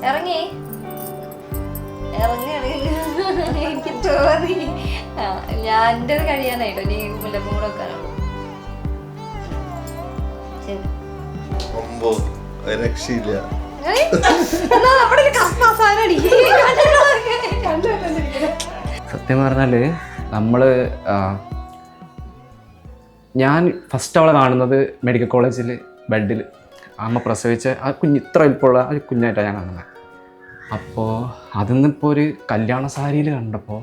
ഇറങ്ങി എനിക്ക് തോന്നി ഞാൻ എൻ്റെ കഴിയാനായിട്ടോ നീ മുല്ലപ്പൂ കൂടെ വെക്കാനാണോ? രക്ഷയില്ല. സത്യം പറഞ്ഞാല് ഞാൻ ഫസ്റ്റ് അവളെ കാണുന്നത് മെഡിക്കൽ കോളേജിൽ ബെഡിൽ അമ്മ പ്രസവിച്ച ആ കുഞ്ഞ് ഇത്ര വലിപ്പമുള്ള ഒരു കുഞ്ഞായിട്ടാണ് ഞാൻ കാണുന്നത്. അപ്പോൾ അതിന്നിപ്പോൾ ഒരു കല്യാണ സാരിയിൽ കണ്ടപ്പോൾ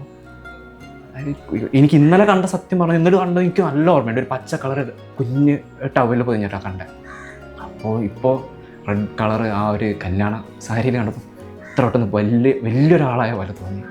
എനിക്ക് ഇന്നലെ കണ്ട സത്യം പറഞ്ഞു ഇന്നലെ കണ്ടത് എനിക്ക് നല്ല ഓർമ്മയുണ്ട്. ഒരു പച്ച കളർ കുഞ്ഞ് ടവലിൽ പൊതിഞ്ഞിട്ടാണ് കണ്ടത്. അപ്പോൾ ഇപ്പോൾ റെഡ് കളർ ആ ഒരു കല്യാണ സാരിയിൽ കണ്ടപ്പോൾ ഇത്ര പെട്ടെന്ന് വലിയൊരാളായ പോലെ തോന്നി.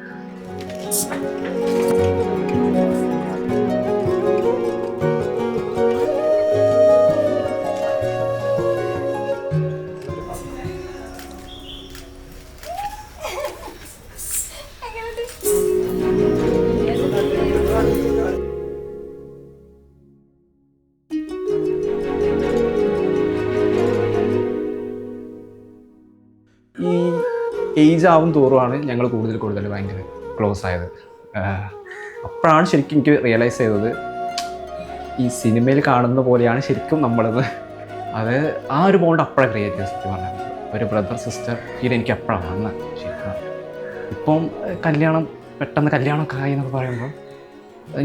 ഈ ഏജ് ആവും തോറുമാണ് ഞങ്ങൾ കൂടുതൽ ഭയങ്കര ക്ലോസ് ആയത്. അപ്പോഴാണ് ശരിക്കും എനിക്ക് റിയലൈസ് ചെയ്തത് ഈ സിനിമയിൽ കാണുന്ന പോലെയാണ് ശരിക്കും നമ്മളത്. അത് ആ ഒരു ബോണ്ട് അപ്പോഴാണ് ക്രിയേറ്റ് ചെയ്ത് സത്യം പറഞ്ഞത്. ഒരു ബ്രദർ സിസ്റ്റർ ഫീൽ എനിക്ക് അപ്പോഴാണ് വന്നത് ശരിക്കും. ഇപ്പം പെട്ടെന്ന് കല്യാണമൊക്കെ ആയി എന്നൊക്കെ പറയുമ്പോൾ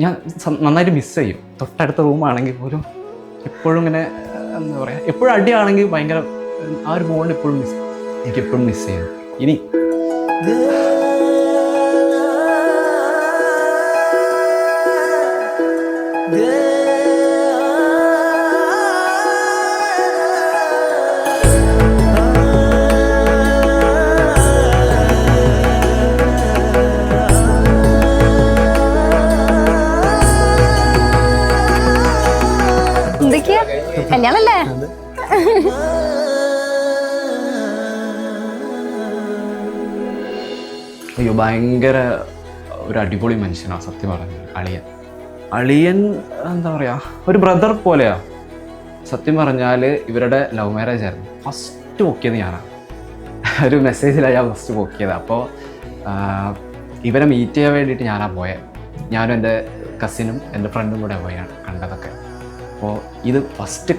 ഞാൻ നന്നായിട്ട് മിസ് ചെയ്യും. തൊട്ടടുത്ത റൂമാണെങ്കിൽ പോലും എപ്പോഴും ഇങ്ങനെ എന്താ പറയുക, എപ്പോഴും അടിയാണെങ്കിൽ ഭയങ്കര ആ ഒരു ബോണ്ട് എപ്പോഴും എനിക്കെപ്പോഴും മിസ് ചെയ്യുന്നു. ഇനി എന്തൊക്കെയാ കല്യാണല്ലേ? അയ്യോ ഭയങ്കര ഒരു അടിപൊളി മനുഷ്യനാണ് സത്യം പറഞ്ഞത് അളിയൻ എന്താ പറയുക, ഒരു ബ്രദർ പോലെയാണ് സത്യം പറഞ്ഞാൽ. ഇവരുടെ ലവ് മാരേജ് ആയിരുന്നു. ഫസ്റ്റ് പൊക്കിയത് ഞാനാണ്. ഒരു മെസ്സേജിലാണ് ഞാൻ ഫസ്റ്റ് പൊക്കിയത്. അപ്പോൾ ഇവരെ മീറ്റ് ചെയ്യാൻ വേണ്ടിയിട്ട് ഞാനാണ് പോയത്. ഞാനും എൻ്റെ കസിനും എൻ്റെ ഫ്രണ്ടും കൂടെ പോയാണ് കണ്ടതൊക്കെ. അപ്പോൾ ഇത് ഫസ്റ്റ്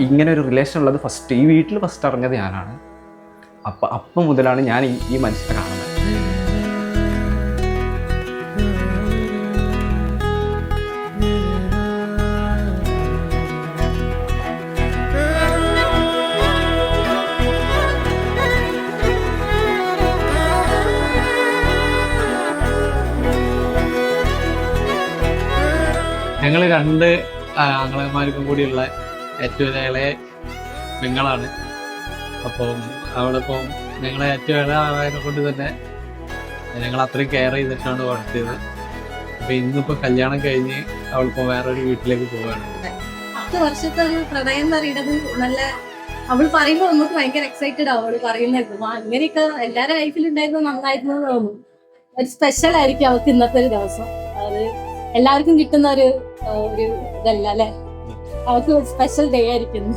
ഇങ്ങനെ ഒരു റിലേഷൻ ഉള്ളത് ഫസ്റ്റ് ഈ വീട്ടിൽ ഫസ്റ്റ് അറിഞ്ഞത് ഞാനാണ്. അപ്പം മുതലാണ് ഞാൻ ഈ മനുഷ്യനെ കാണുന്നത്. ഞങ്ങൾ 2 ആങ്ങളമാർക്കും കൂടിയുള്ള ഏറ്റവും ഇളയ പെങ്ങളാണ്. അപ്പം അവളിപ്പം ഞങ്ങളെ ഏറ്റവും ഇളയ ആളതിനെ കൊണ്ട് തന്നെ ഞങ്ങൾ അത്രയും കെയർ ചെയ്തിട്ടാണ് വളർത്തിയത്. അപ്പം ഇന്നിപ്പോൾ കല്യാണം കഴിഞ്ഞ് അവളിപ്പോൾ വേറൊരു വീട്ടിലേക്ക് പോവുകയാണ്. 10 വർഷത്തെ ഒരു പ്രണയം എന്ന് പറയുന്നത് നല്ല, അവൾ പറയുമ്പോൾ നമുക്ക് ഭയങ്കര എക്സൈറ്റഡ് ആവും. അവള് പറയുന്നത് അങ്ങനെയൊക്കെ എല്ലാവരുടെ ലൈഫിൽ ഉണ്ടായിരുന്നത് നന്നായിരുന്നു തോന്നുന്നു. ഒരു സ്പെഷ്യൽ ആയിരിക്കും അവൾക്ക് ഇന്നത്തെ ഒരു ദിവസം. അത് എല്ലാവർക്കും കിട്ടുന്ന ഒരു ഇതല്ല അല്ലെ, അവർക്ക് സ്പെഷ്യൽ ഡേ ആയിരിക്കുന്നു.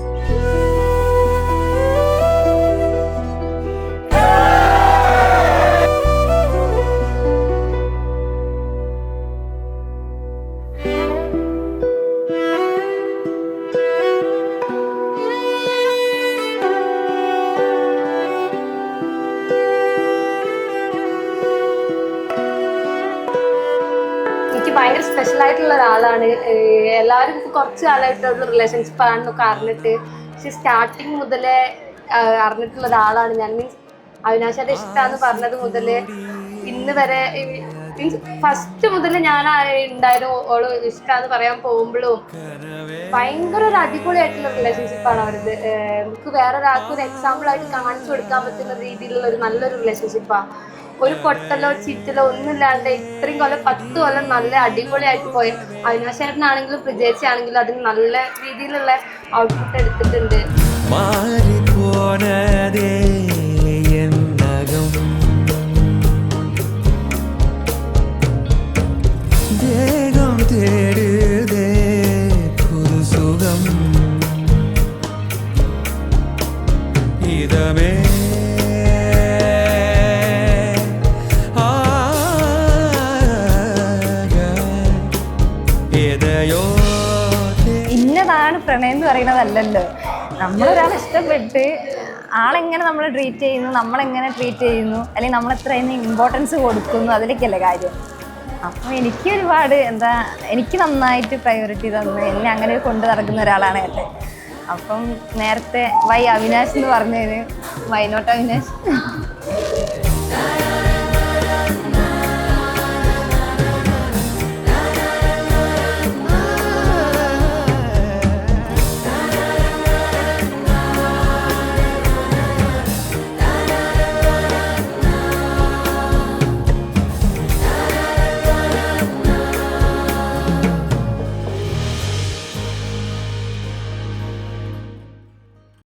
ഭയങ്കര സ്പെഷ്യൽ ആയിട്ടുള്ള ഒരാളാണ്. എല്ലാവരും കുറച്ച് കാലമായിട്ടുള്ള റിലേഷൻഷിപ്പ് ആണെന്നൊക്കെ അറിഞ്ഞിട്ട്, പക്ഷെ സ്റ്റാർട്ടിങ് മുതലേ അറിഞ്ഞിട്ടുള്ള ഒരാളാണ് ഞാൻ. മീൻസ് അവിനാശാന്റെ ഇഷ്ടമാണെന്ന് പറഞ്ഞത് മുതൽ ഇന്ന് വരെ, മീൻസ് ഫസ്റ്റ് മുതൽ ഞാൻ ഉണ്ടായിരുന്നു ഓള് ഇഷ്ടമാണെന്ന് പറയാൻ പോകുമ്പോഴും ഭയങ്കര ഒരു അടിപൊളിയായിട്ടുള്ള റിലേഷൻഷിപ്പാണ് അവരത്. നമുക്ക് വേറൊരാൾക്ക് ഒരു എക്സാമ്പിൾ ആയിട്ട് കാണിച്ചു കൊടുക്കാൻ പറ്റുന്ന രീതിയിലുള്ള ഒരു നല്ലൊരു റിലേഷൻഷിപ്പാണ്. ഒരു പൊട്ടലോ ചീറ്റലോ ഒന്നുമില്ലാണ്ട് ഇത്രയും കൊല്ലം 10 കൊല്ലം നല്ല അടിപൊളിയായിട്ട് പോയ അവിനാശേട്ടനാണെങ്കിലും പ്രജേച്ചിയാണെങ്കിലും അതിന് നല്ല രീതിയിലുള്ള ഔട്ട്പുട്ട് എടുത്തിട്ടുണ്ട്. இதமே പ്രണയം എന്ന് പറയുന്നതല്ലല്ലോ. നമ്മളൊരാളെ ഇഷ്ടപ്പെട്ട് ആളെങ്ങനെ നമ്മൾ ട്രീറ്റ് ചെയ്യുന്നു, നമ്മളെങ്ങനെ ട്രീറ്റ് ചെയ്യുന്നു, അല്ലെങ്കിൽ നമ്മൾ എത്രയും ഇമ്പോർട്ടൻസ് കൊടുക്കുന്നു, അതിലേക്കല്ലേ കാര്യം. അപ്പോൾ എനിക്ക് ഒരുപാട് എനിക്ക് നന്നായിട്ട് പ്രയോറിറ്റി തന്നു എന്നെ അങ്ങനെ കൊണ്ട് നടക്കുന്ന ഒരാളാണ് ഏട്ടൻ. അപ്പം നേരത്തെ വൈ അവിനാശ് എന്ന് പറഞ്ഞതിന് വൈ നോട്ട് അവിനാശ്.